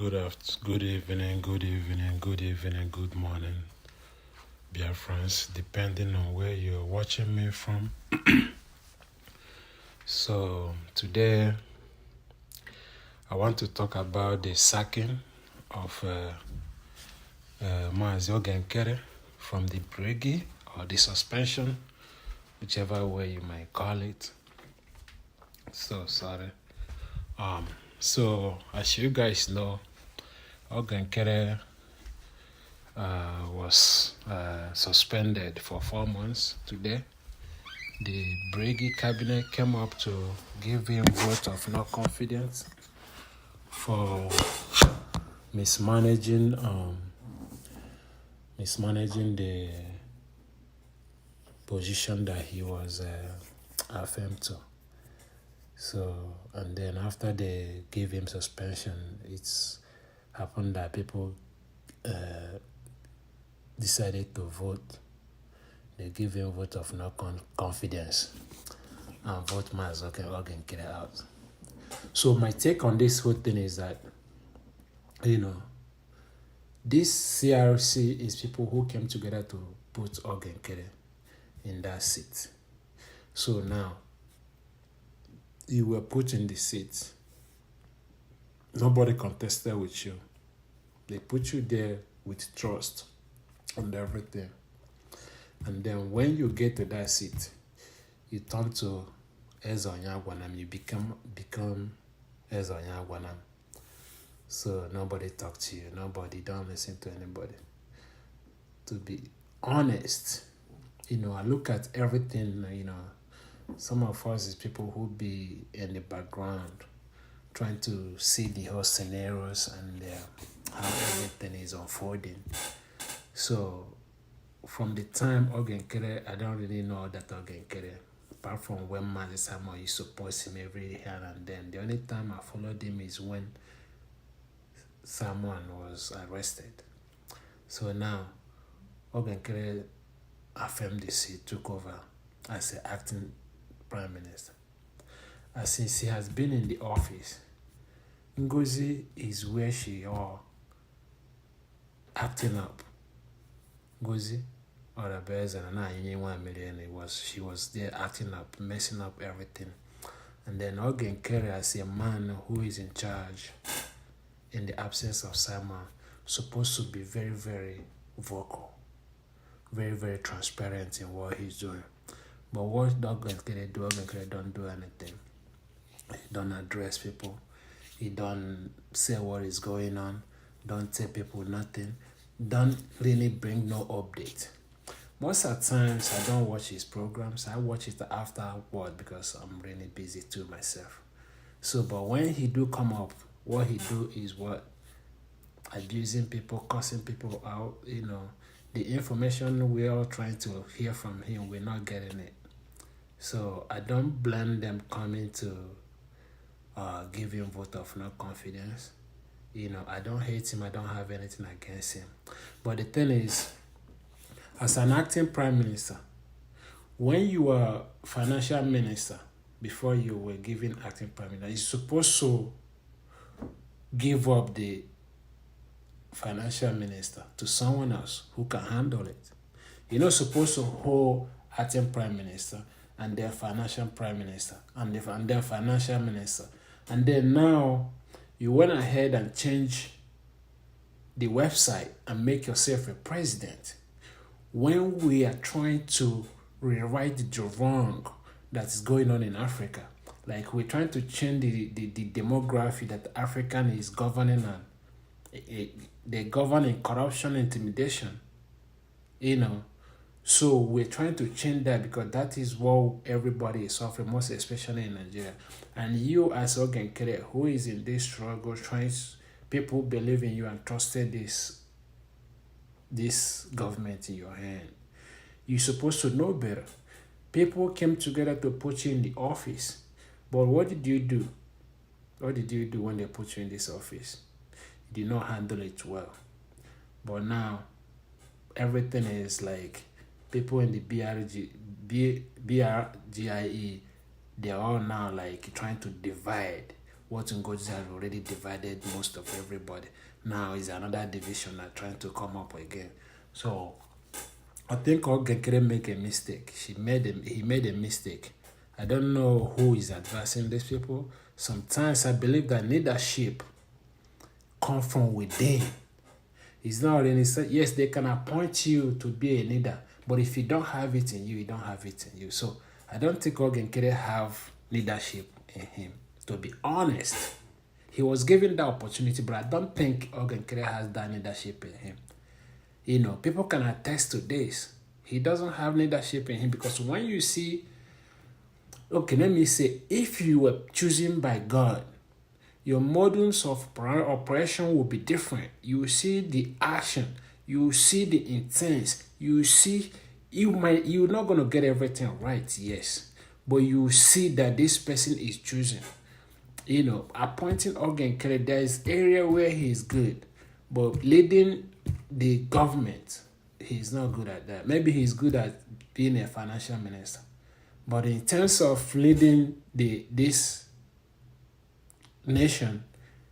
Good evening, good morning, Biafrans, depending on where you're watching me from. So today, I want to talk about the sacking of Ogechukwu Nkere from the Brgie, or the suspension, whichever way you might call it. So sorry. So as you guys know, Ogechukwu Nkere was suspended for 4 months today. The Brgie cabinet came up to give him vote of no confidence for mismanaging the position that he was affirmed to. So, and then after they gave him suspension, it's happened that people decided to vote. They give him vote of no confidence and vote Ogechukwu Nkere out. So my take on this whole thing is that, this CRC is people who came together to put Ogechukwu Nkere in that seat. So now, you were put in the seat. Nobody contested with you. They put you there with trust and everything. And then when you get to that seat, you turn to Ezonyagwanam. You become Ezonyagwanam. So nobody talk to you. Nobody don't listen to anybody. To be honest, I look at everything, some of us is people who be in the background trying to see the whole scenarios and how everything is unfolding. So from the time Ogechukwu Nkere, I don't really know that Ogechukwu Nkere, apart from when Mazi Samuel used to post him every here and then. The only time I followed him is when someone was arrested. So now Ogechukwu Nkere affirmed the seat, took over as the acting prime minister. And since he has been in the office, Ngozi is where she are acting up. Ngozi or Abeza and 1 million, she was there acting up, messing up everything. And then Ogechukwu Nkere, as a man who is in charge in the absence of Simon, supposed to be very, very vocal, very, very transparent in what he's doing. But what Ogechukwu Nkere do? Ogechukwu Nkere don't do anything. He don't address people. He don't say what is going on. Don't tell people nothing. Don't really bring no update. Most of the times, I don't watch his programs. I watch it afterward because I'm really busy too myself. So, but when he do come up, what he do is what? Abusing people, cursing people out, The information we're all trying to hear from him, we're not getting it. So I don't blame them coming to give him vote of no confidence. I don't hate him. I don't have anything against him. But the thing is, as an acting prime minister, when you were financial minister, before you were given acting prime minister, you're supposed to give up the financial minister to someone else who can handle it. You're not supposed to hold acting prime minister and then financial prime minister and then financial minister. And then now you went ahead and changed the website and make yourself a president. When we are trying to rewrite the wrong that is going on in Africa, like we're trying to change the demography that African is governing on. They govern in corruption, intimidation, So we're trying to change that because that is what everybody is suffering, most especially in Nigeria. And you as Ogechukwu Nkere, who is in this struggle, people believe in you and trusted this government in your hand. You're supposed to know better. People came together to put you in the office. But what did you do? What did you do when they put you in this office? You did not handle it well. But now, everything is like people in the BRGIE, they're all now like trying to divide what Ngozi has already divided most of everybody. Now is another division that trying to come up again. So I think Oge Nkere make a mistake. He made a mistake. I don't know who is advising these people. Sometimes I believe that leadership comes from within. It's not really, yes, they can appoint you to be a leader, but if you don't have it in you, you don't have it in you. So I don't think Oge Nkere have leadership in him. To be honest, he was given the opportunity, but I don't think Oge Nkere has that leadership in him. You know, people can attest to this. He doesn't have leadership in him, because when you see, okay, let me say, if you were chosen by God, your modules of operation will be different. You see the action, you see the intent, you see, you're not going to get everything right, yes, but you see that this person is chosen. You know, appointing Oge Nkere, there is area where he is good, but leading the government, he's not good at that. Maybe he's good at being a financial minister, but in terms of leading this nation,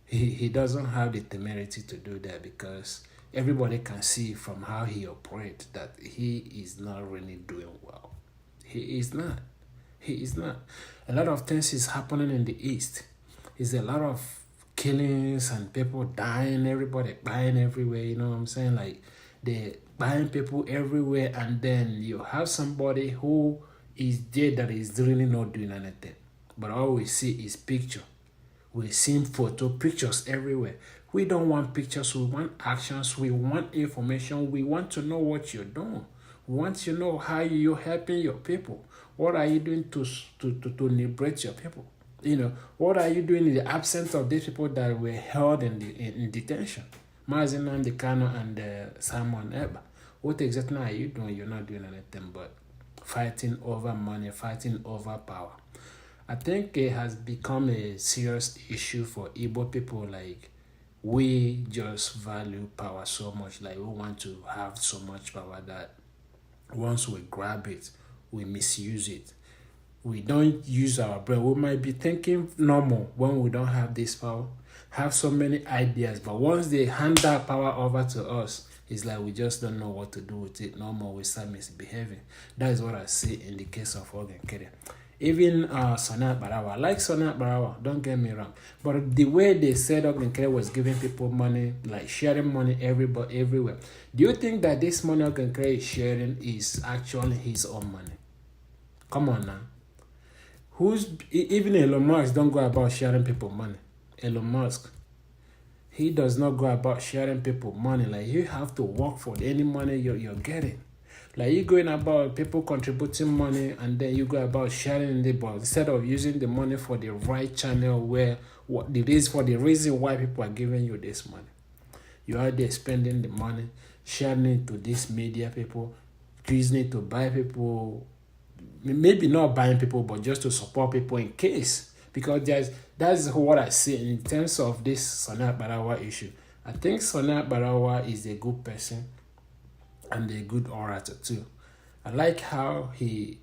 he doesn't have the temerity to do that, because everybody can see from how he operates that he is not really doing well. He is not. A lot of things is happening in the East. There's a lot of killings and people dying, everybody buying everywhere, you know what I'm saying? Like, they're buying people everywhere, and then you have somebody who is there that is really not doing anything. But all we see is picture. We see pictures everywhere. We don't want pictures, we want actions, we want information, we want to know what you're doing. We want to know how you're helping your people. What are you doing to liberate your people? You know, what are you doing in the absence of these people that were held in detention? Mazi Nnamdi Kanu and Simon Ekpa. What exactly are you doing? You're not doing anything but fighting over money, fighting over power. I think it has become a serious issue for Igbo people. Like, we just value power so much. Like, we want to have so much power that once we grab it, we misuse it. We don't use our brain. We might be thinking normal when we don't have this power, have so many ideas, but once they hand that power over to us, it's like we just don't know what to do with it. No more, we start misbehaving. That is what I see in the case of Oge Nkere. Even Sonat Barawa. I like Sonat Barawa, don't get me wrong. But the way they said Oge Nkere was giving people money, like sharing money everywhere. Do you think that this money Oge Nkere is sharing is actually his own money? Come on now. Even Elon Musk don't go about sharing people money. Elon Musk, he does not go about sharing people money. Like, you have to work for any money you're getting. Like, you going about people contributing money, and then you go about sharing it, but instead of using the money for the right channel, for the reason why people are giving you this money, you are there spending the money, sharing it to these media people, using it to buy people. Maybe not buying people, but just to support people in case. Because that's what I see in terms of this Sonat Barawa issue. I think Sonat Barawa is a good person and a good orator too. I like how he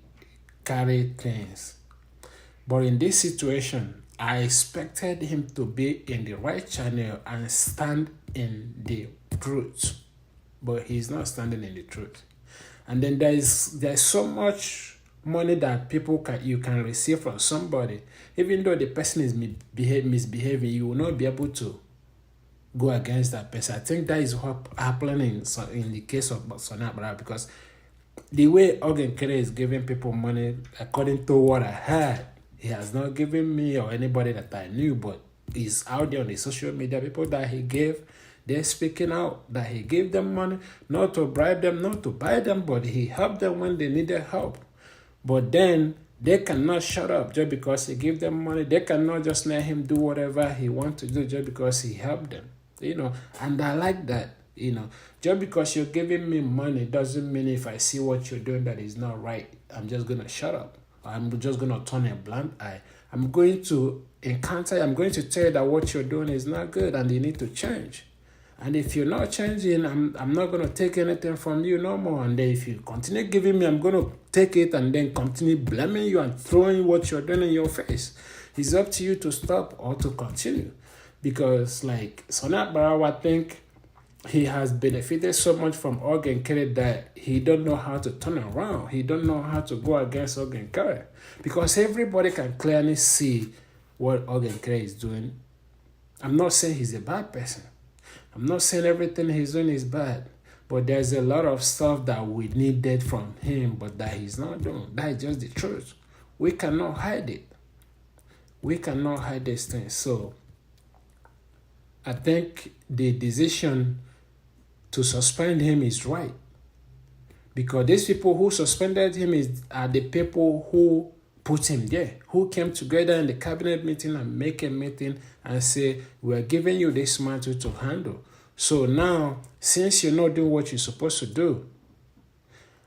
carried things. But in this situation, I expected him to be in the right channel and stand in the truth. But he's not standing in the truth. And then there's so much money that you can receive from somebody, even though the person is misbehaving, you will not be able to go against that person. I think that is what happened in the case of Sonat Barawa, because the way Oge Nkere is giving people money, according to what I heard, he has not given me or anybody that I knew, but he's out there on the social media. People that he gave, they're speaking out that he gave them money, not to bribe them, not to buy them, but he helped them when they needed help. But then they cannot shut up just because he gave them money. They cannot just let him do whatever he wants to do just because he helped them. You know, and I like that. You know, just because you're giving me money doesn't mean if I see what you're doing that is not right, I'm just going to shut up. I'm just going to turn a blind eye. I'm going to tell you that what you're doing is not good and you need to change. And if you're not changing, I'm not going to take anything from you no more. And then if you continue giving me, I'm going to take it and then continue blaming you and throwing what you're doing in your face. It's up to you to stop or to continue. Because like Sonat Barawa, I think he has benefited so much from Oge Nkere that he don't know how to turn around. He don't know how to go against Oge Nkere. Because everybody can clearly see what Oge Nkere is doing. I'm not saying he's a bad person. I'm not saying everything he's doing is bad. But there's a lot of stuff that we needed from him, but that he's not doing. That is just the truth. We cannot hide it. We cannot hide these things. So I think the decision to suspend him is right. Because these people who suspended him are the people who put him there, who came together in the cabinet meeting and make a meeting and say, we're giving you this matter to handle. So now, since you're not doing what you're supposed to do,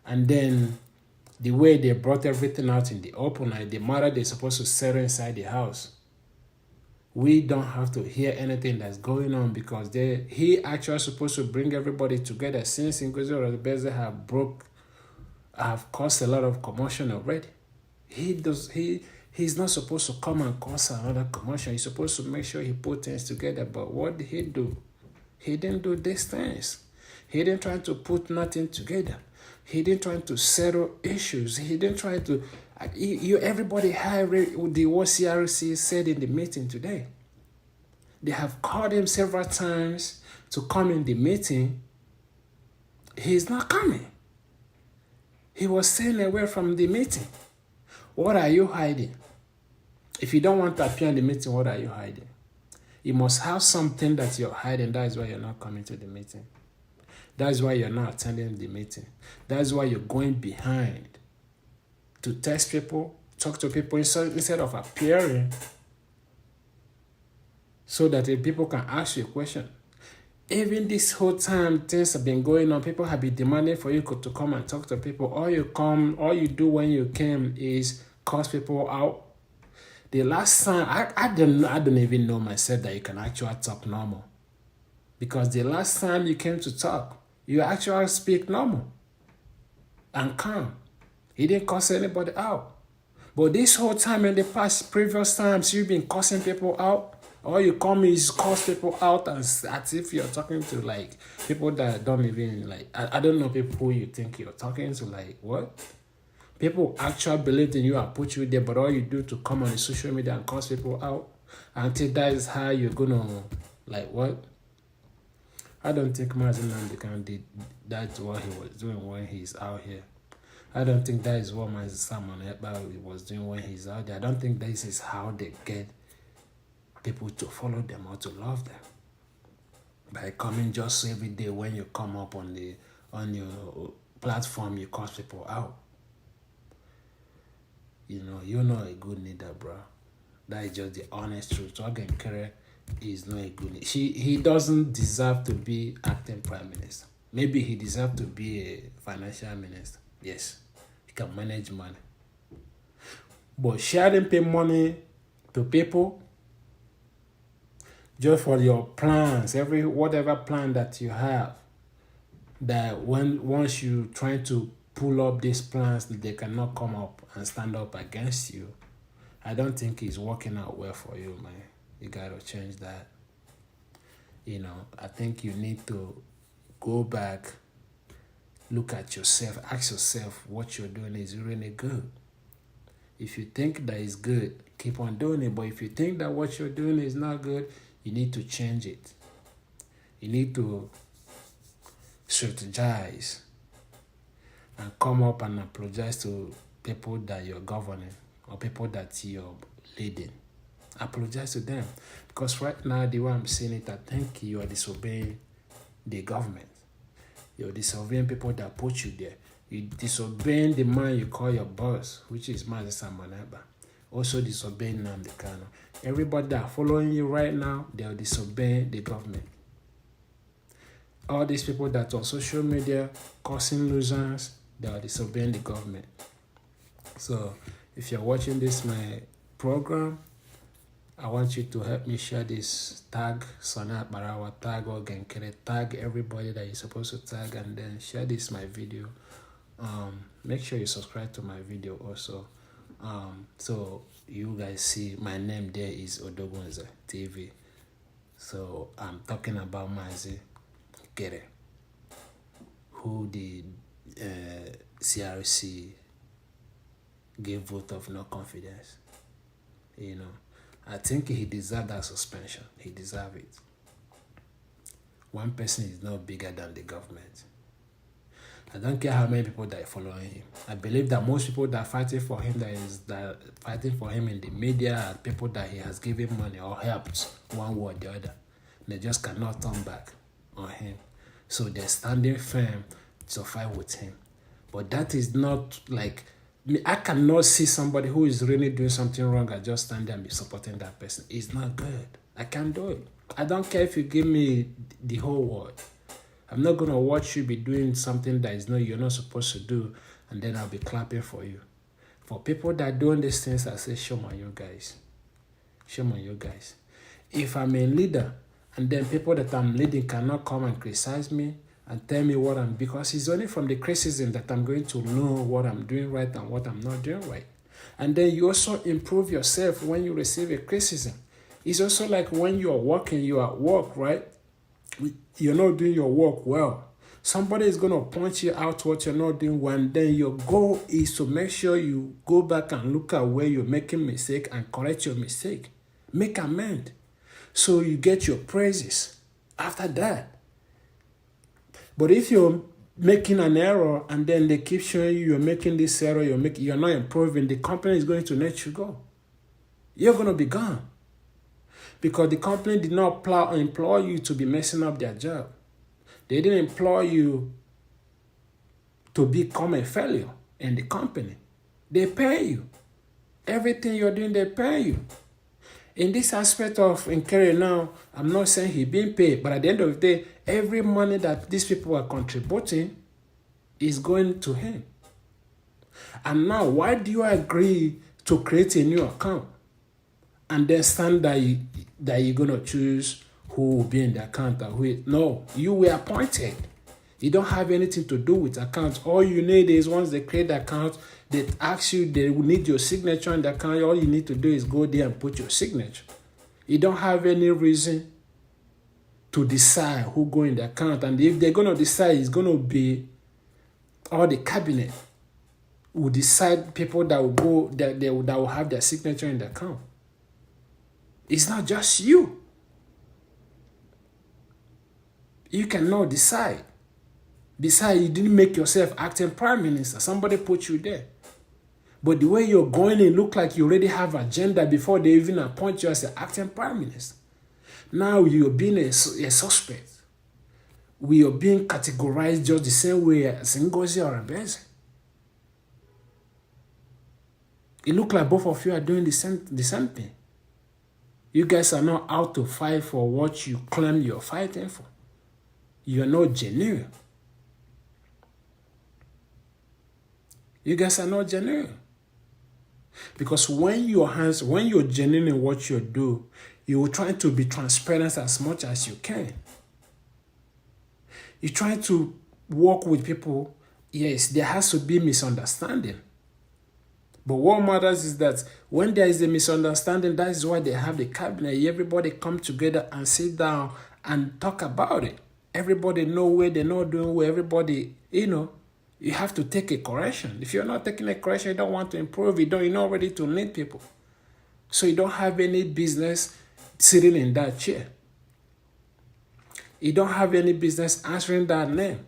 and then the way they brought everything out in the open, like the matter they're supposed to settle inside the house, we don't have to hear anything that's going on because he actually supposed to bring everybody together since Ngozi Orazibeze have caused a lot of commotion already. He's not supposed to come and cause another commotion. He's supposed to make sure he put things together. But what did he do? He didn't do these things. He didn't try to put nothing together. He didn't try to settle issues. He didn't try to... everybody heard the OCRC said in the meeting today. They have called him several times to come in the meeting. He's not coming. He was staying away from the meeting. What are you hiding? If you don't want to appear in the meeting, what are you hiding? You must have something that you're hiding. That is why you're not coming to the meeting. That is why you're not attending the meeting. That is why you're going behind to test people, talk to people instead of appearing so that people can ask you a question. Even this whole time things have been going on, people have been demanding for you to come and talk to people. All you do when you came is cause people out. The last time, I don't even know myself that you can actually talk normal. Because the last time you came to talk, you actually speak normal and calm. He didn't cuss anybody out. But this whole time in the previous times, you've been cussing people out. All you come is cuss people out as if you're talking to like people that don't even like, I don't know people who you think you're talking to, like what? People actually believe in you and put you there, but all you do to come on the social media and cuss people out until that is how you're gonna, like what? I don't think Mazi Nnamdi Kanu did that's what he was doing when he's out here. I don't think that is what Mazi Simon Ekpa was doing when he's out there. I don't think this is how they get people to follow them or to love them. By coming just every day when you come up on your platform, you curse people out. You're not a good leader, bro. That is just the honest truth. Oge Nkere is not a good leader. He doesn't deserve to be acting prime minister. Maybe he deserves to be a financial minister. Yes, he can manage money. But sharing pay money to people just for your plans, whatever plan that you have, that once you try to pull up these plans, they cannot come up and stand up against you. I don't think it's working out well for you, man. You gotta change that. I think you need to go back, look at yourself, ask yourself what you're doing is really good. If you think that is good, keep on doing it. But if you think that what you're doing is not good, you need to change it. You need to strategize and come up and apologize to people that you're governing or people that you're leading. Apologize to them. Because right now, the way I'm seeing it, I think you are disobeying the government. You're disobeying people that put you there. You're disobeying the man you call your boss, which is Mazi Simon Ekpa. Also disobeying Nnamdi Kanu. Everybody that are following you right now, they are disobeying the government. All these people that are on social media causing nuisance, they are disobeying the government. So if you're watching this, my program, I want you to help me share this. Tag Sonat Barawa, tag Oge Nkere, tag everybody that you're supposed to tag, and then share this my video. Make sure you subscribe to my video also. So you guys see my name there is Odogunza TV. So I'm talking about Mazi Nkere, who the CRC gave vote of no confidence. You know, I think he deserved that suspension. He deserved it. One person is not bigger than the government. I don't care how many people that are following him. I believe that most people that are fighting for him, that fighting for him in the media, are people that he has given money or helped one way or the other. They just cannot turn back on him. So they're standing firm to fight with him. But that is not like, I cannot see somebody who is really doing something wrong and just stand there and be supporting that person. It's not good. I can't do it. I don't care if you give me the whole world. I'm not going to watch you be doing something that you're not supposed to do, and then I'll be clapping for you. For people that doing these things, I say, shame on you guys. Shame on you guys. If I'm a leader, and then people that I'm leading cannot come and criticize me and tell me what I'm, because it's only from the criticism that I'm going to know what I'm doing right and what I'm not doing right. And then you also improve yourself when you receive a criticism. It's also like when you're working, you're at work, right? You're not doing your work well. Somebody is going to point you out what you're not doing well, and then your goal is to make sure you go back and look at where you're making mistake and correct your mistake. Make amend. So you get your praises after that. But if you're making an error and then they keep showing you you're making this error, you're not improving, the company is going to let you go. You're going to be gone. Because the company did not employ you to be messing up their job. They didn't employ you to become a failure in the company. They pay you. Everything you're doing, they pay you. In this aspect of Nkere now, I'm not saying he's being paid, but at the end of the day, every money that these people are contributing is going to him. And now, why do you agree to create a new account and then stand that you're going to choose who will be in the account and who? No, you were appointed. You don't have anything to do with accounts. All you need is once they create the account, they ask you, they will need your signature on the account. All you need to do is go there and put your signature. You don't have any reason to decide who go in the account. And if they're going to decide, it's going to be all the cabinet will decide people that will go, that will have their signature in the account. It's not just you. You cannot decide. Besides, you didn't make yourself acting prime minister. Somebody put you there. But the way you're going, it look like you already have agenda before they even appoint you as an acting prime minister. Now you're being a suspect. We are being categorized just the same way as Ngozi or Abeze. It look like both of you are doing the same thing. You guys are not out to fight for what you claim you're fighting for. You're not genuine. You guys are not genuine. Because when you're genuine in what you do, you're trying to be transparent as much as you can. You're trying to work with people. Yes, there has to be misunderstanding. But what matters is that when there is a misunderstanding, that is why they have the cabinet. Everybody come together and sit down and talk about it. Everybody know where they're not doing well. Everybody, you have to take a correction. If you're not taking a correction, you don't want to improve. You're not ready to lead people. So you don't have any business sitting in that chair. You don't have any business answering that name.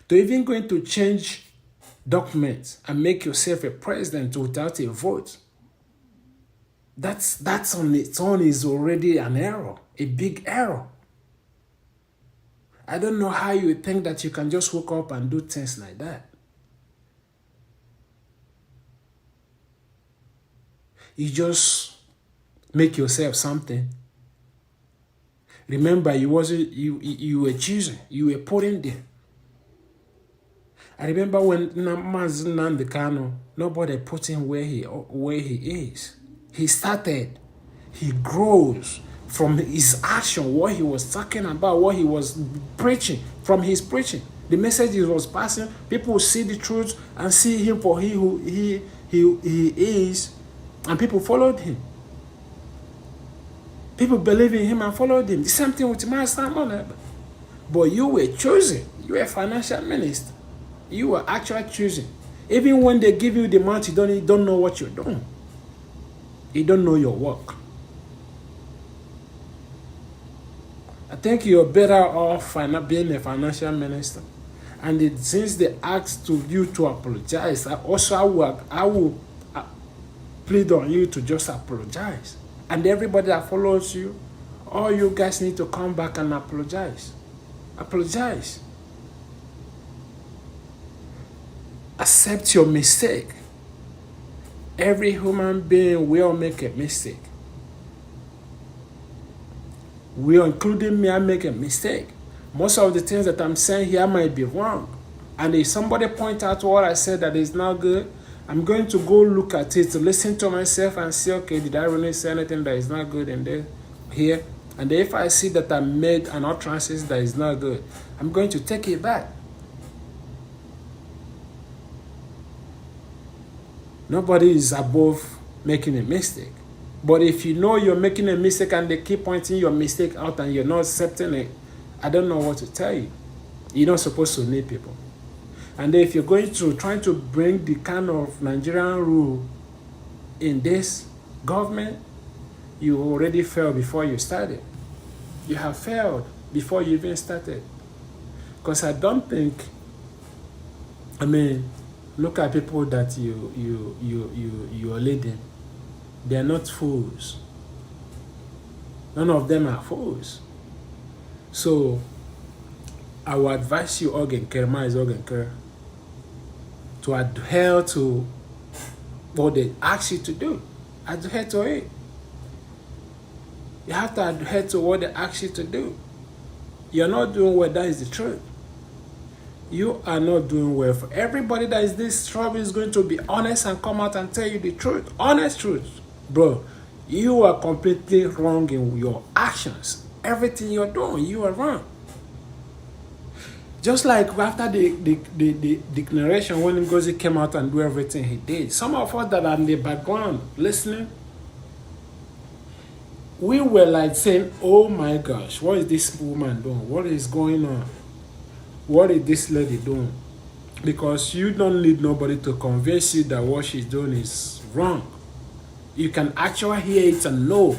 To even going to change documents and make yourself a president without a vote, that's on its own is already an error, a big error. I don't know how you think that you can just wake up and do things like that. You just make yourself something. Remember, you were choosing, you were put in there. I remember when Mazi Nnamdi Kanu, nobody put him where he is. He started, he grows from his action, what he was talking about, what he was preaching, from his preaching. The message he was passing, people will see the truth and see him for he he is, and people followed him. People believe in him and followed him. The same thing with Master Money. But you were chosen. You were a financial minister. You were actually chosen. Even when they give you the money, you don't know what you're doing. You don't know your work. I think you're better off being a financial minister. And since they asked you to apologize, I will plead on you to just apologize. And everybody that follows you, all you guys need to come back and apologize. Apologize. Accept your mistake. Every human being will make a mistake. We, including me, I make a mistake. Most of the things that I'm saying here might be wrong. And if somebody points out what I said that is not good, I'm going to go look at it, to listen to myself and see, okay, did I really say anything that is not good in there, here? And if I see that I made an utterance that is not good, I'm going to take it back. Nobody is above making a mistake. But if you know you're making a mistake and they keep pointing your mistake out and you're not accepting it, I don't know what to tell you. You're not supposed to need people. And if you're going to trying to bring the kind of Nigerian rule in this government, you already failed before you started. You have failed before you even started. Because I don't think, look at people that you are leading. They are not fools. None of them are fools. So I will advise you, Nkere, to adhere to what they ask you to do. Adhere to it. You have to adhere to what they ask you to do. You're not doing well, that is the truth. You are not doing well. For everybody that is this trouble is going to be honest and come out and tell you the truth. Honest truth. Bro, you are completely wrong in your actions. Everything you're doing, you are wrong. Just like after the declaration, when Ngozi came out and do everything he did, some of us that are in the background listening, we were like saying, oh my gosh, what is this woman doing? What is going on? What is this lady doing? Because you don't need nobody to convince you that what she's doing is wrong. You can actually hear it and know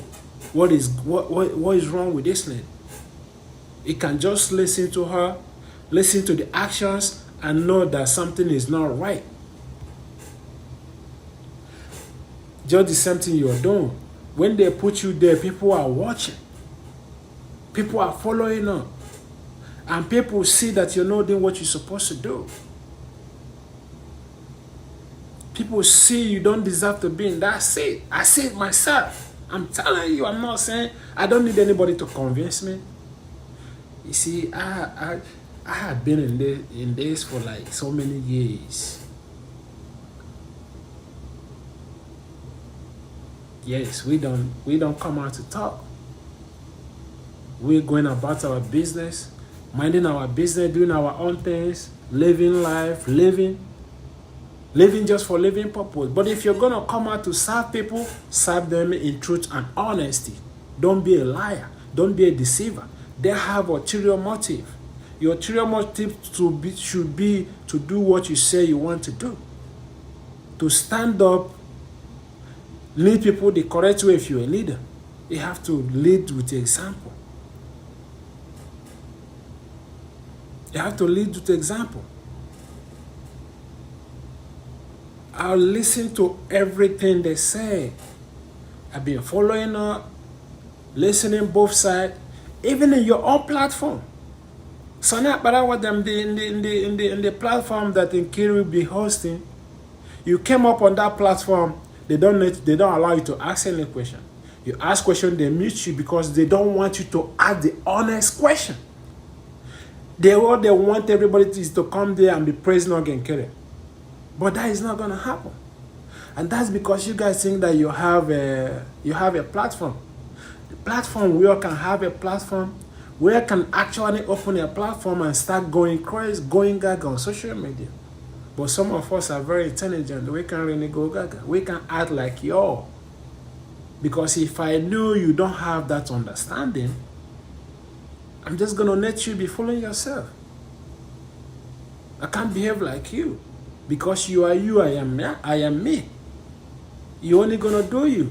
what is wrong with this lady. You can just listen to her, listen to the actions, and know that something is not right. Just the same thing you're doing. When they put you there, people are watching. People are following up. And people see that you're not doing what you're supposed to do. People see you don't deserve to be in that seat. I see it myself. I'm telling you, I'm not saying I don't need anybody to convince me. You see, I had been in this for like so many years. Yes, we don't come out to talk. We're going about our business, minding our business, doing our own things, living life, living just for living purpose. But if you're gonna come out to serve people, serve them in truth and honesty. Don't be a liar. Don't be a deceiver. They have ulterior motive. Your ulterior motive should be to do what you say you want to do. To stand up, lead people the correct way. If you're a leader, you have to lead with example. You have to lead with example. I'll listen to everything they say. I've been following up, listening both sides, even in your own platform. So now, but I want them in the platform that Nkere will be hosting. You came up on that platform. They don't allow you to ask any question. You ask question, they mute you because they don't want you to ask the honest question. What they want everybody is to come there and be praising Nkere. But that is not going to happen. And that's because you guys think that you have a platform. The platform, we all can have a platform. We can actually open a platform and start going crazy, going gag on social media. But some of us are very intelligent. We can really go gaga. We can act like y'all. Because if I know you don't have that understanding, I'm just going to let you be fooling yourself. I can't behave like you. Because you are you, I am me. You're only going to do you.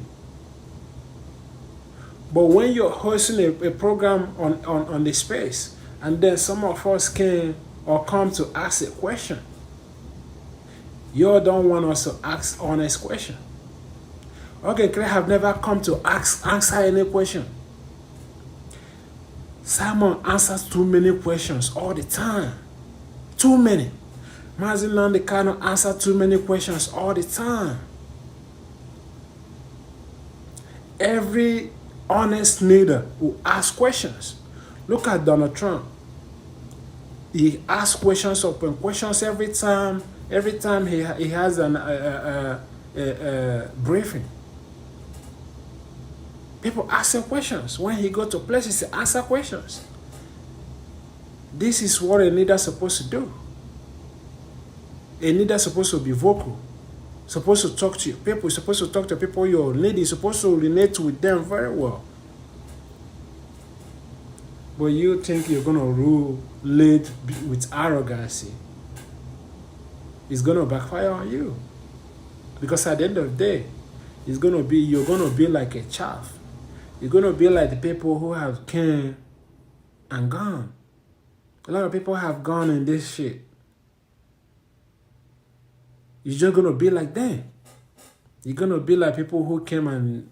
But when you're hosting a program on the space, and then some of us came or come to ask a question, you don't want us to ask honest question. Okay, Clay have never come to answer any question. Simon answers too many questions all the time. Too many. Mazin Nandekano answer too many questions all the time. Every honest leader who asks questions. Look at Donald Trump. He asks questions upon questions every time. Every time he has a briefing. People ask him questions. When he go to places, he answer questions. This is what a leader is supposed to do. A leader is supposed to be vocal. Supposed to talk to your people. You're supposed to talk to people you're leading. You're supposed to relate with them very well. But you think you're going to lead with arrogancy. It's going to backfire on you. Because at the end of the day, you're going to be like a chaff. You're going to be like the people who have came and gone. A lot of people have gone in this shit. You're just going to be like them. You're going to be like people who came and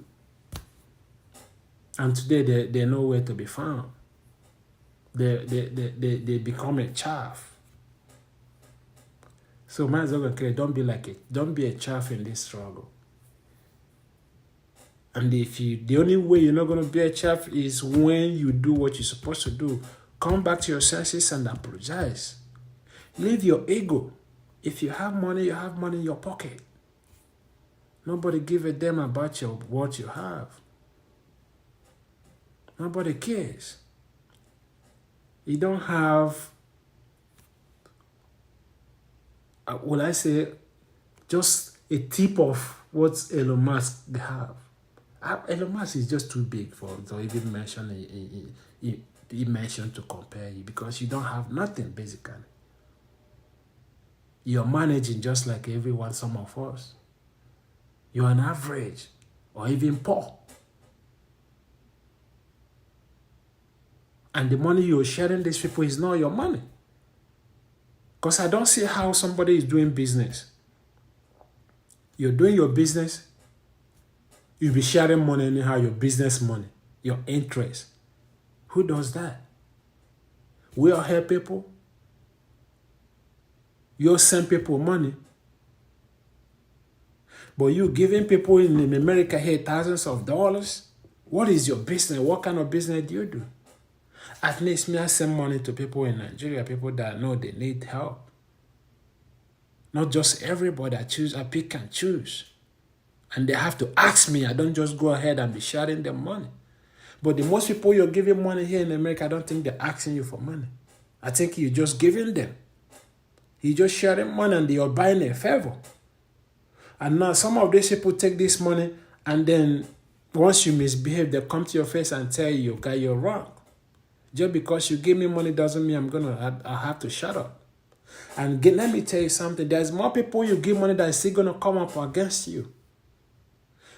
today they're nowhere to be found. They become a chaff. So might as well don't be a chaff in this struggle. And the only way you're not going to be a chaff is when you do what you're supposed to do. Come back to your senses and apologize. Leave your ego. If you have money, you have money in your pocket. Nobody give a damn about what you have. Nobody cares. You don't have, will I say, just a tip of what Elon Musk have. Elon Musk is just too big to even mention. He mentioned to compare you because you don't have nothing basically. You're managing just like everyone, some of us. You're an average or even poor. And the money you're sharing these people is not your money. Because I don't see how somebody is doing business. You're doing your business, you'll be sharing money anyhow, your business money, your interest. Who does that? We all help people. You send people money. But you giving people in America here thousands of dollars? What is your business? What kind of business do you do? At least me, I send money to people in Nigeria, people that know they need help. Not just everybody. I pick and choose. And they have to ask me. I don't just go ahead and be sharing them money. But the most people you're giving money here in America, I don't think they're asking you for money. I think you're just giving them. You're just sharing money and you're buying a favor. And now some of these people take this money and then once you misbehave, they come to your face and tell you, okay, you're wrong. Just because you give me money doesn't mean I have to shut up. And let me tell you something. There's more people you give money that is still going to come up against you.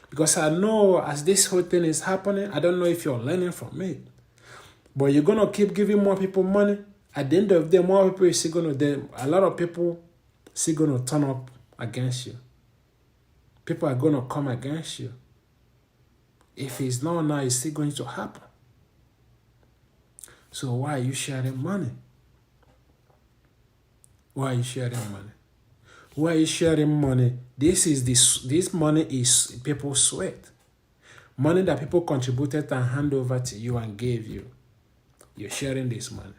Because I know as this whole thing is happening, I don't know if you're learning from it. But you're going to keep giving more people money. At the end of the day, more people is still going to, a lot of people still going to turn up against you. People are going to come against you. If it's not now, it's still going to happen. So why are you sharing money? Why are you sharing money? Why are you sharing money? This money is people's sweat. Money that people contributed and hand over to you and gave you. You're sharing this money.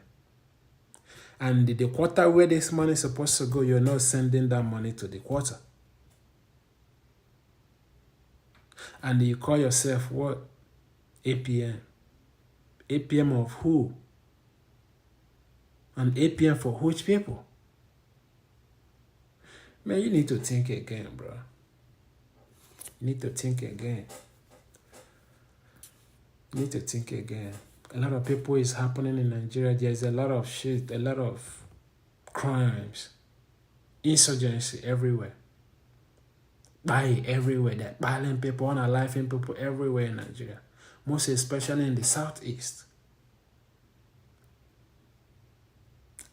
And the quarter where this money is supposed to go, you're not sending that money to the quarter. And you call yourself what? APM. APM of who? And APM for which people? Man, you need to think again, bro. You need to think again. You need to think again. A lot of people is happening in Nigeria. There's a lot of shit, a lot of crimes, insurgency everywhere. Buy everywhere. They're buying people, unaliving people everywhere in Nigeria. Most especially in the southeast.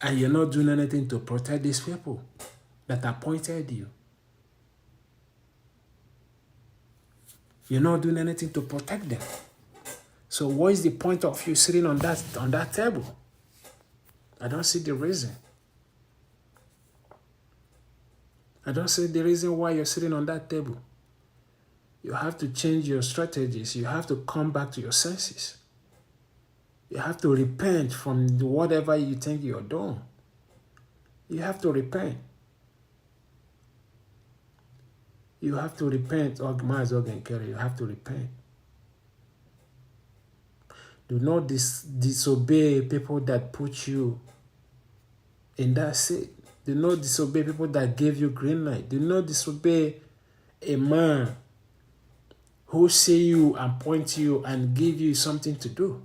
And you're not doing anything to protect these people that appointed you. You're not doing anything to protect them. So what is the point of you sitting on that table? I don't see the reason. I don't see the reason why you're sitting on that table. You have to change your strategies. You have to come back to your senses. You have to repent from whatever you think you're doing. You have to repent. You have to repent, Nkere. You have to repent. Do not disobey people that put you in that seat. Do not disobey people that gave you green light. Do not disobey a man who see you and point you and give you something to do.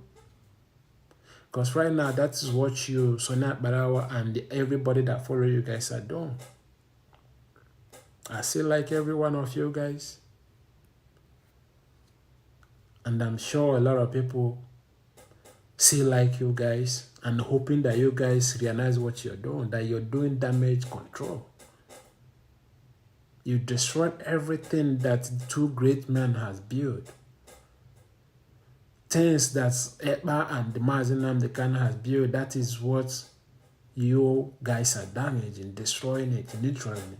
Because right now, that is what you, Sonia Barawa, and everybody that follow you guys are doing. I still like every one of you guys. And I'm sure a lot of people still like you guys and hoping that you guys realize what you're doing, that you're doing damage control. You destroyed everything that two great men has built. Things that Ekpa and the Mazinam the Khan has built, that is what you guys are damaging, destroying it, literally.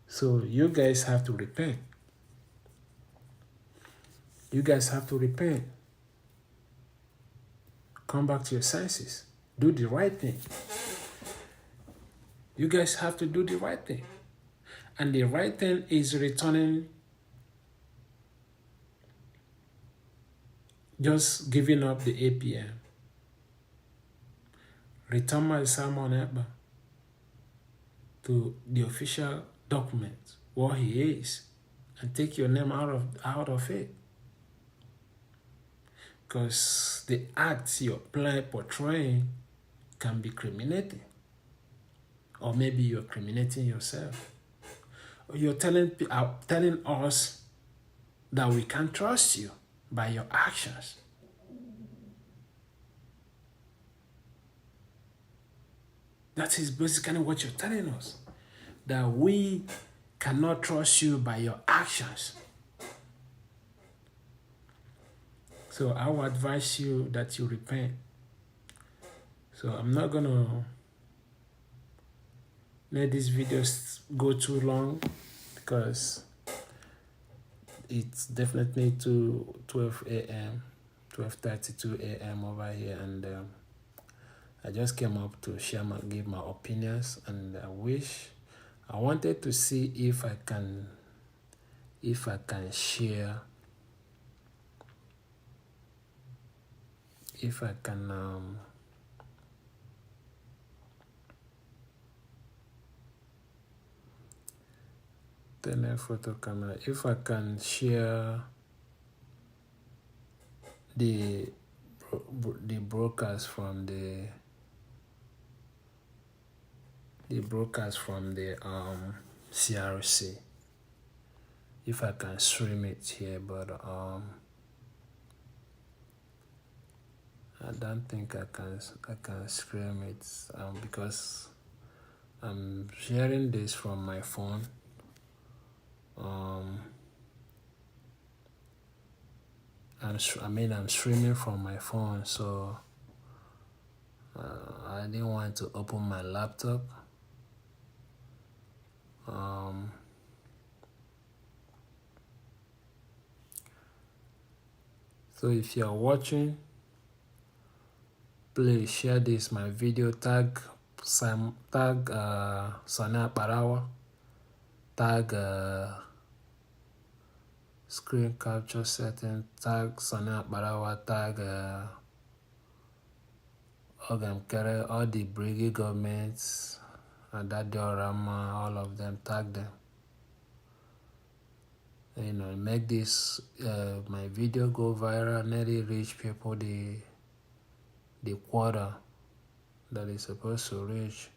So you guys have to repent. You guys have to repent. Come back to your senses. Do the right thing. You guys have to do the right thing. And the right thing is returning, just giving up the APM. Return my Simon Ekpa to the official document, what he is, and take your name out of it. Because the acts you're portraying can be criminating. Or maybe you're criminating yourself. Or you're telling us that we can't trust you by your actions. That is basically what you're telling us. That we cannot trust you by your actions. So I would advise you that you repent. So I'm not going to let these videos go too long because it's definitely 12 a.m., 12:32 a.m. over here, and I just came up to give my opinions, and I wanted to see if I can share, if I can turn a photo camera, if I can share the broadcast from the CRC, if I can stream it here, but I don't think I can stream it because I'm sharing this from my phone. I'm streaming from my phone, so I didn't want to open my laptop. So if you are watching, please share this my video, tag Sonia Parawa, tag screen capture setting, tag Sonia Parawa, tag Nkere, all the Brgie governments, Diorama, all of them, tag them. Make this my video go viral, let it reach people the quota that is supposed to reach.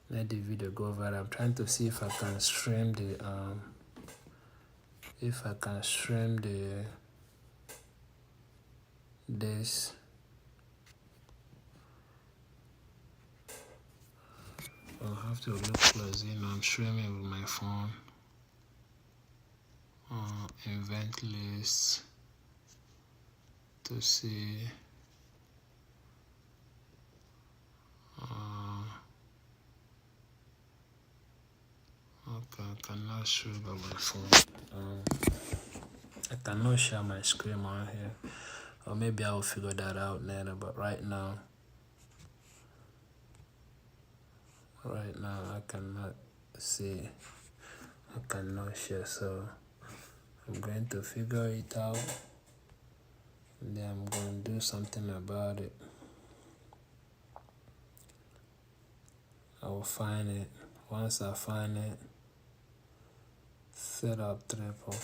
Let the video go viral. I'm trying to see if I can stream the this. I'll have to look close. I'm streaming with my phone. Event list to see. Okay, I cannot show by my phone. I cannot share my screen on here. Or maybe I will figure that out later, but right now I cannot see. I cannot share, so I'm going to figure it out, and then I'm going to do something about it. I will find it. Once I find it, set up triple.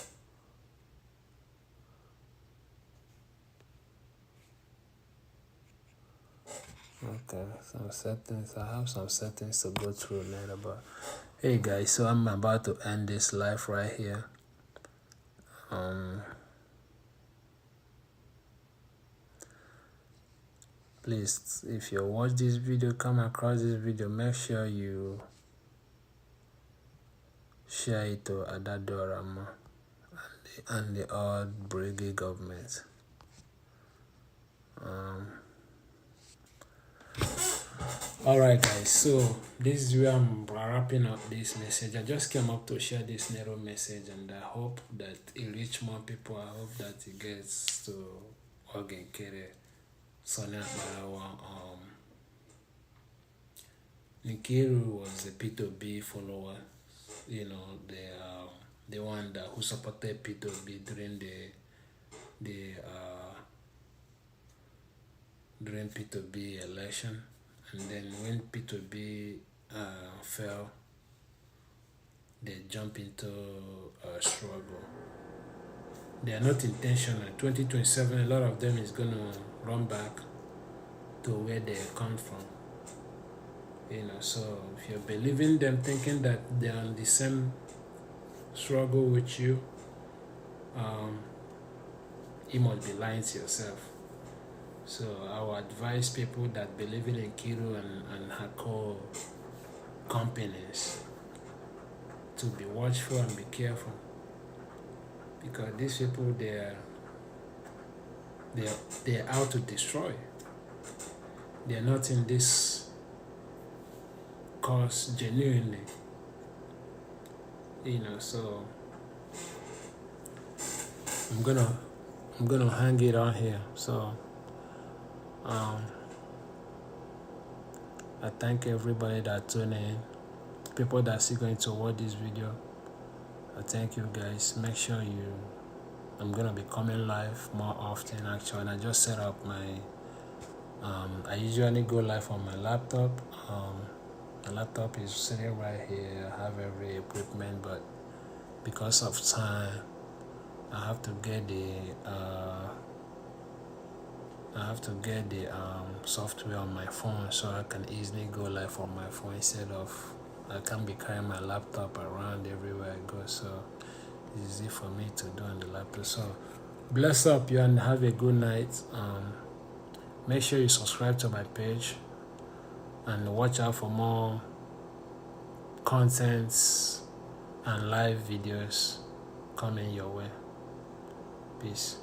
Okay, some settings. I have some settings to go through later, but hey guys, so I'm about to end this live right here. Please, if you watch this video, come across this video, make sure you share it to Adadorama and the old Brgie government. Alright guys, so this is where I'm wrapping up this message. I just came up to share this narrow message, and I hope that it reaches more people. I hope that it gets to Nkere, Sonia Barawa. Nkiru was a P2B follower, the one who supported P2B during during P2B election. And then when P2B fell, they jump into a struggle. They are not intentional. 2027, a lot of them is going to run back to where they come from. So if you're believing them, thinking that they're on the same struggle with you, you must be lying to yourself. So I would advise people that believe in Nkiru and her companies to be watchful and be careful, because these people they're out to destroy. They're not in this cause genuinely, So I'm gonna hang it on here. So I thank everybody that tuned in, people that are still going to watch this video. I thank you guys. Make sure I'm gonna be coming live more often actually. And I just set up my I usually go live on my laptop. My laptop is sitting right here. I have every equipment, but because of time, I have to get the software on my phone, so I can easily go live on my phone instead of I can't be carrying my laptop around everywhere I go. So it's easy for me to do on the laptop. So bless up you and have a good night. Make sure you subscribe to my page and watch out for more contents and live videos coming your way. Peace.